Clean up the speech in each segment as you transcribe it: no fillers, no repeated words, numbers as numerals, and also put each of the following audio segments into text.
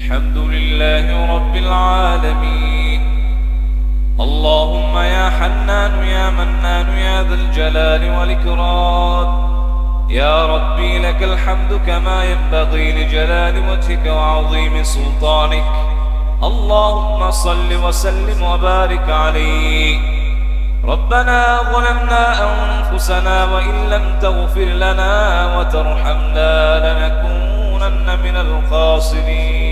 الحمد لله رب العالمين. اللهم يا حنان يا منان يا ذا الجلال والإكرام، يا ربي لك الحمد كما ينبغي لجلال وجهك وعظيم سلطانك. اللهم صل وسلم وبارك عليه. ربنا ظلمنا أنفسنا وإن لم تغفر لنا وترحمنا لنكونن من الخاسرين.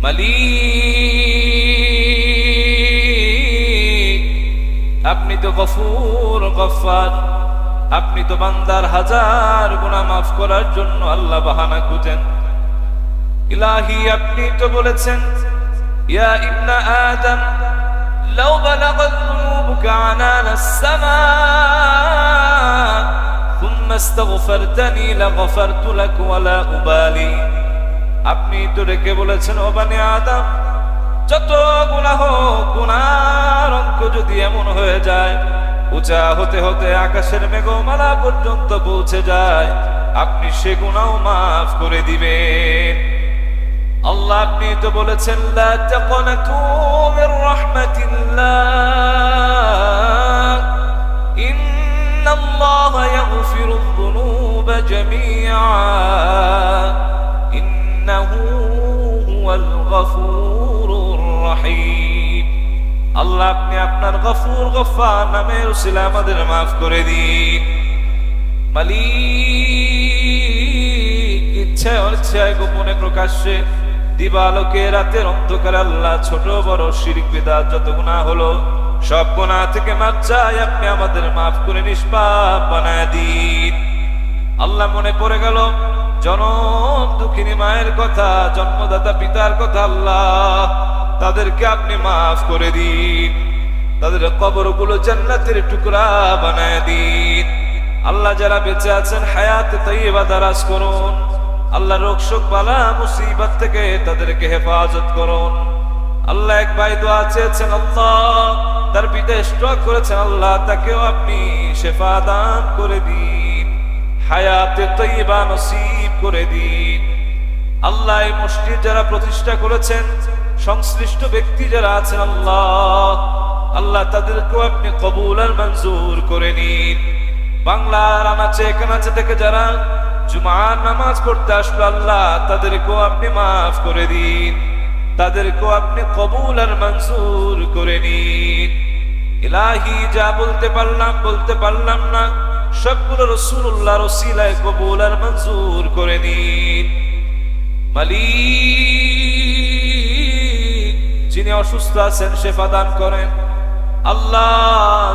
মালিক, আপনি তো গফুর গফফার, আপনি তো বান্দার হাজার গুনাহ মাফ করার জন্য আল্লাহ বাহানা খুঁজেন। ইলাহি, আপনি তো বলেছেন ইয়া ইবনা আদম লাউ বালাগাত যুনুবুকা আনানা السماء ثم استغفرتني لغفرت لك ولا أبالي। আপনি তো রেখে বলেছেন ও বনি আদম, যত গুনাহ গুনার অঙ্ক যদি এমন হয়ে যায় উঁচা হতে হতে আকাশের মেঘমালা পর্যন্ত পৌঁছে যায়, আপনি সে গুনাহ মাফ করে দিবেন। আল্লাহ, আপনি তো বলেছেন লা তাকনাতু মির রাহমাতিল্লাহ ইন্নাল্লাহা ইয়াগফিরুয যুনুবা জামিআ ইন্নাহু হুয়াল গফুরুর রহিম। আল্লাহ, আপনি আপনার গফুর গফফার নামের উসিলা আমাদের মাফ করে দিন। মালিক, ইচ্ছায় অনিচ্ছায় গোপনে প্রকাশ্যে দিবালোকে রাতের অন্ধকারে আল্লাহ ছোট বড় শিরক বিদআত যত গুনাহ হলো সব গুনাহ থেকে মাফ চাই, আপনি আমাদের মাফ করে নিষ্পাপ বানায় দিন। আল্লাহ, মনে পড়ে গেল জনম দুঃখিনী মায়ের কথা, জন্মদাতা পিতার কথা, আল্লাহ তাদেরকে আপনি মাফ করে দিন, তাদের কবরগুলো জান্নাতের টুকরা বানায় দিন। আল্লাহ, যারা বেঁচে আছেন হায়াতে তাইয়্যিবা দারাজ করুন। আল্লাহ, রোগ শোক বালা মুসিবত থেকে তাদেরকে হেফাজত করুন। আল্লাহ, এক ভাই দোয়া চেয়েছেন, আল্লাহ তার পিতা স্ট্রোক করেছেন, আল্লাহ তাকেও আপনি শেফা দান করে দিন, হায়াতে তাইয়্যিবা নসিব করে দিন। আল্লাহ, এই মসজিদ যারা প্রতিষ্ঠা করেছেন, সংশ্লিষ্ট ব্যক্তি যারা আছেন, আল্লাহ আল্লাহ তাদেরকেও আপনি কবুল আর মঞ্জুর করে নিন। বাংলার আনাচে কানাচে থেকে যারা জুমার নামাজ পড়তে আসলো, আল্লাহ তাদেরকেও আপনি মাফ করে দিন, তাদেরকেও আপনি কবুল আর মঞ্জুর করে নিন। ইলাহি, যা বলতে পারলাম না সবগুলো রাসূলুল্লাহর ওসিলায় কবুল আর মঞ্জুর করে নিন। মালিক, যিনি অসুস্থ আছেন শেফা দান করেন। আল্লাহ,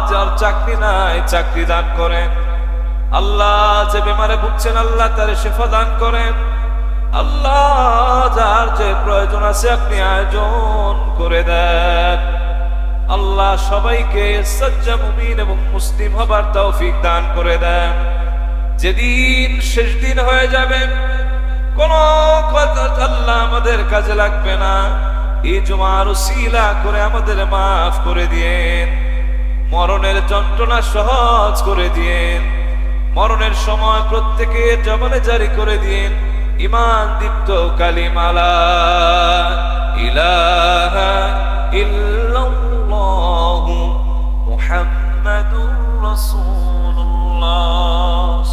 যার চাকরি নাই চাকরি দান করেন। আল্লাহ, যে বেমারে ভুগছেন আল্লাহ তার শেফা দান করেন। আল্লাহ, যার যে প্রয়োজন আছে আপনি আয়োজন করে দেন। আল্লাহ, সবাইকে সচ্চা মুমিন এবং মুসলিম হবার তৌফিক দান করে দেন। যেদিন শেষ দিন হয়ে যাবে কোন কথা আল্লাহ আমাদের কাজে লাগবে না, এই জুমার উসিলা করে আমাদের মাফ করে দিয়েন, মরণের যন্ত্রণা সহজ করে দিয়েন, মরণের সময় প্রত্যেকের জবানে জারি করে দিন ঈমান দীপ্ত কালিমা লা ইলাহা ইল্লাল্লাহু মুহাম্মাদুর রাসূলুল্লাহ।